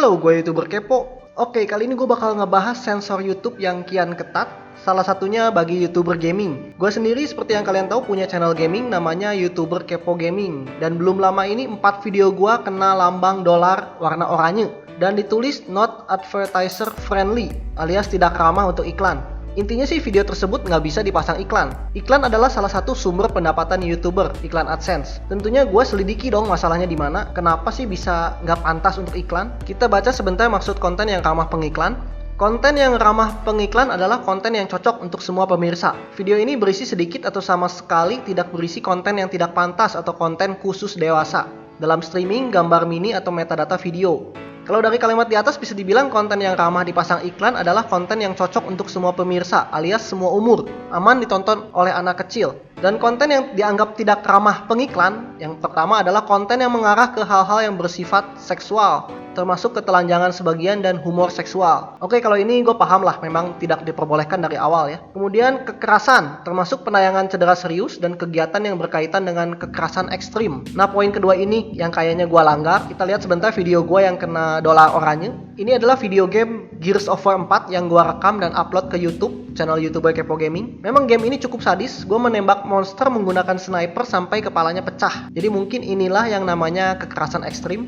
Halo, gue YouTuber Kepo. Oke, kali ini gue bakal ngebahas sensor YouTube yang kian ketat. Salah satunya bagi YouTuber gaming. Gue sendiri seperti yang kalian tahu punya channel gaming namanya YouTuber Kepo Gaming. Dan belum lama ini 4 video gue kena lambang dolar warna oranye. Dan ditulis not advertiser friendly alias tidak ramah untuk iklan. Intinya sih video tersebut nggak bisa dipasang iklan. Iklan adalah salah satu sumber pendapatan YouTuber, iklan AdSense. Tentunya gue selidiki dong masalahnya di mana. Kenapa sih bisa nggak pantas untuk iklan? Kita baca sebentar maksud konten yang ramah pengiklan. Konten yang ramah pengiklan adalah konten yang cocok untuk semua pemirsa. Video ini berisi sedikit atau sama sekali tidak berisi konten yang tidak pantas atau konten khusus dewasa dalam streaming, gambar mini, atau metadata video. Kalau dari kalimat di atas bisa dibilang konten yang ramah dipasang iklan adalah konten yang cocok untuk semua pemirsa alias semua umur, aman ditonton oleh anak kecil. Dan konten yang dianggap tidak ramah pengiklan, yang pertama adalah konten yang mengarah ke hal-hal yang bersifat seksual, termasuk ketelanjangan sebagian dan humor seksual. Oke, kalau ini gue paham lah, memang tidak diperbolehkan dari awal ya. Kemudian kekerasan, termasuk penayangan cedera serius dan kegiatan yang berkaitan dengan kekerasan ekstrim. Nah, poin kedua ini yang kayaknya gue langgar. Kita lihat sebentar video gue yang kena dolar oranye. Ini adalah video game Gears of War 4 yang gue rekam dan upload ke YouTube, channel YouTuber Kepo Gaming. Memang game ini cukup sadis, gue menembak monster menggunakan sniper sampai kepalanya pecah. Jadi mungkin inilah yang namanya kekerasan ekstrim.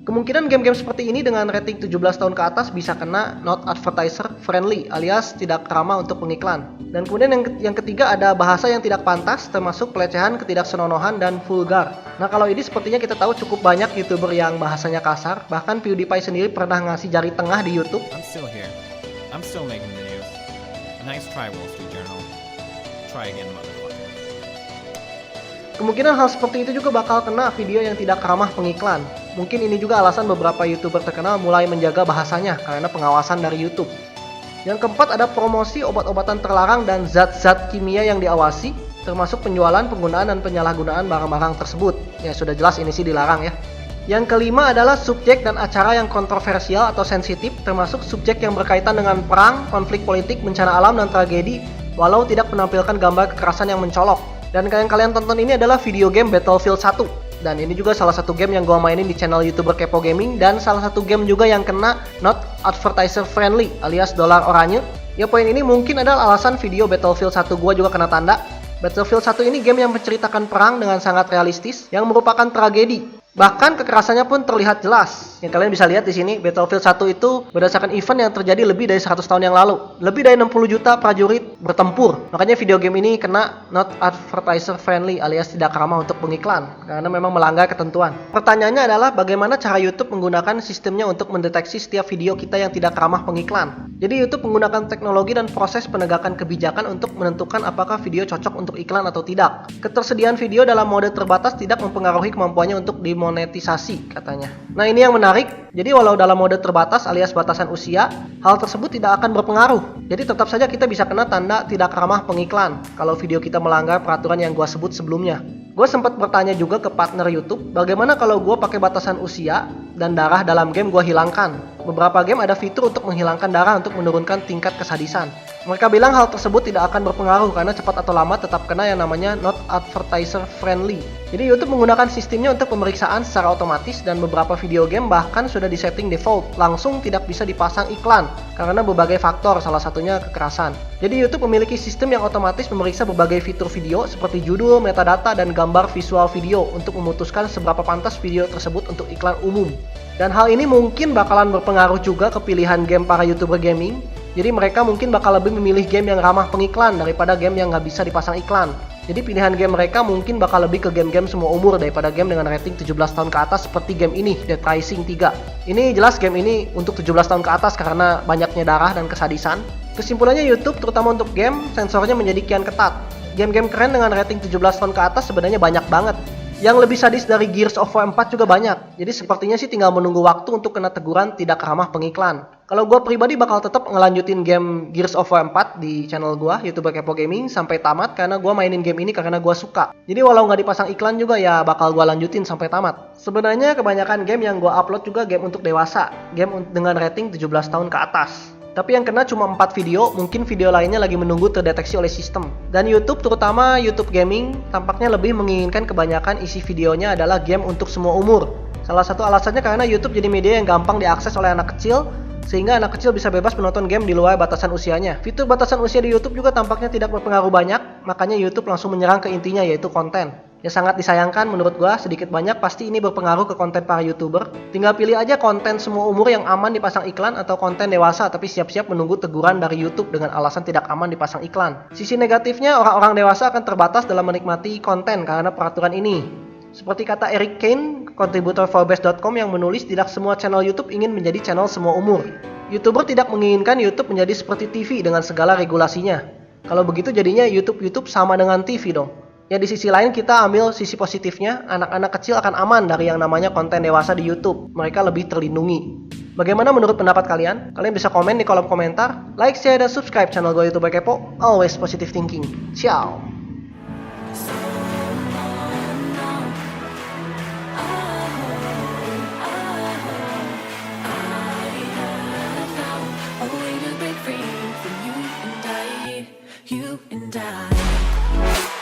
Kemungkinan game-game seperti ini dengan rating 17 tahun ke atas bisa kena not advertiser friendly alias tidak ramah untuk pengiklan. Dan kemudian yang ketiga ada bahasa yang tidak pantas termasuk pelecehan, ketidaksenonohan, dan vulgar. Nah, kalau ini sepertinya kita tahu cukup banyak YouTuber yang bahasanya kasar. Bahkan PewDiePie sendiri pernah ngasih jari tengah di YouTube. I'm still here. I'm still making videos. Nice try, Wall Street Journal. Try again, motherfucker. Kemungkinan hal seperti itu juga bakal kena video yang tidak ramah pengiklan. Mungkin ini juga alasan beberapa YouTuber terkenal mulai menjaga bahasanya karena pengawasan dari YouTube. Yang keempat ada promosi obat-obatan terlarang dan zat-zat kimia yang diawasi, termasuk penjualan, penggunaan, dan penyalahgunaan barang-barang tersebut. Ya sudah jelas ini sih dilarang ya. Yang kelima adalah subjek dan acara yang kontroversial atau sensitif, termasuk subjek yang berkaitan dengan perang, konflik politik, bencana alam, dan tragedi, walau tidak menampilkan gambar kekerasan yang mencolok. Dan yang kalian tonton ini adalah video game Battlefield 1. Dan ini juga salah satu game yang gua mainin di channel YouTuber Kepo Gaming, dan salah satu game juga yang kena not advertiser friendly alias dolar oranye. Ya, poin ini mungkin adalah alasan video Battlefield 1 gua juga kena tanda. Battlefield 1 ini game yang menceritakan perang dengan sangat realistis yang merupakan tragedi. Bahkan kekerasannya pun terlihat jelas. Yang kalian bisa lihat di sini, Battlefield 1 itu berdasarkan event yang terjadi lebih dari 100 tahun yang lalu. Lebih dari 60 juta prajurit bertempur. Makanya video game ini kena not advertiser friendly alias tidak ramah untuk pengiklan karena memang melanggar ketentuan. Pertanyaannya adalah bagaimana cara YouTube menggunakan sistemnya untuk mendeteksi setiap video kita yang tidak ramah pengiklan. Jadi YouTube menggunakan teknologi dan proses penegakan kebijakan untuk menentukan apakah video cocok untuk iklan atau tidak. Ketersediaan video dalam mode terbatas tidak mempengaruhi kemampuannya untuk dimonetisasi katanya. Nah, ini yang menarik. Jadi walau dalam mode terbatas alias batasan usia, hal tersebut tidak akan berpengaruh. Jadi tetap saja kita bisa kena tanda tidak ramah pengiklan kalau video kita melanggar peraturan yang gua sebut sebelumnya. Gue sempat bertanya juga ke partner YouTube, bagaimana kalau gue pakai batasan usia dan darah dalam game gue hilangkan. Beberapa game ada fitur untuk menghilangkan darah untuk menurunkan tingkat kesadisan. Mereka bilang hal tersebut tidak akan berpengaruh karena cepat atau lambat tetap kena yang namanya not advertiser friendly. Jadi YouTube menggunakan sistemnya untuk pemeriksaan secara otomatis dan beberapa video game bahkan sudah disetting default, langsung tidak bisa dipasang iklan karena berbagai faktor, salah satunya kekerasan. Jadi YouTube memiliki sistem yang otomatis memeriksa berbagai fitur video seperti judul, metadata, dan gambar visual video untuk memutuskan seberapa pantas video tersebut untuk iklan umum. Dan hal ini mungkin bakalan berpengaruh juga ke pilihan game para YouTuber gaming. Jadi mereka mungkin bakal lebih memilih game yang ramah pengiklan daripada game yang nggak bisa dipasang iklan. Jadi pilihan game mereka mungkin bakal lebih ke game-game semua umur daripada game dengan rating 17 tahun ke atas seperti game ini, Dead Rising 3. Ini jelas game ini untuk 17 tahun ke atas karena banyaknya darah dan kesadisan. Kesimpulannya YouTube terutama untuk game, sensornya menjadi kian ketat. Game-game keren dengan rating 17 tahun ke atas sebenarnya banyak banget. Yang lebih sadis dari Gears of War 4 juga banyak. Jadi sepertinya sih tinggal menunggu waktu untuk kena teguran tidak ramah pengiklan. Kalau gue pribadi bakal tetap ngelanjutin game Gears of War 4 di channel gue, YouTuber Kepo Gaming, sampai tamat karena gue mainin game ini karena gue suka. Jadi walau nggak dipasang iklan juga ya bakal gue lanjutin sampai tamat. Sebenarnya kebanyakan game yang gue upload juga game untuk dewasa, game dengan rating 17 tahun ke atas. Tapi yang kena cuma 4 video, mungkin video lainnya lagi menunggu terdeteksi oleh sistem. Dan YouTube, terutama YouTube Gaming, tampaknya lebih menginginkan kebanyakan isi videonya adalah game untuk semua umur. Salah satu alasannya karena YouTube jadi media yang gampang diakses oleh anak kecil, sehingga anak kecil bisa bebas menonton game di luar batasan usianya. Fitur batasan usia di YouTube juga tampaknya tidak berpengaruh banyak, makanya YouTube langsung menyerang ke intinya, yaitu konten. Ya sangat disayangkan menurut gua, sedikit banyak pasti ini berpengaruh ke konten para YouTuber. Tinggal pilih aja konten semua umur yang aman dipasang iklan atau konten dewasa tapi siap-siap menunggu teguran dari YouTube dengan alasan tidak aman dipasang iklan. Sisi negatifnya, orang-orang dewasa akan terbatas dalam menikmati konten karena peraturan ini. Seperti kata Eric Kane, kontributor Forbes.com yang menulis, tidak semua channel YouTube ingin menjadi channel semua umur. YouTuber tidak menginginkan YouTube menjadi seperti TV dengan segala regulasinya. Kalau begitu jadinya YouTube sama dengan TV dong. Ya di sisi lain kita ambil sisi positifnya, anak-anak kecil akan aman dari yang namanya konten dewasa di YouTube. Mereka lebih terlindungi. Bagaimana menurut pendapat kalian? Kalian bisa komen di kolom komentar. Like, share, dan subscribe channel gue YouTuber Kepo. Always positive thinking. Ciao. A way to break free from you and I.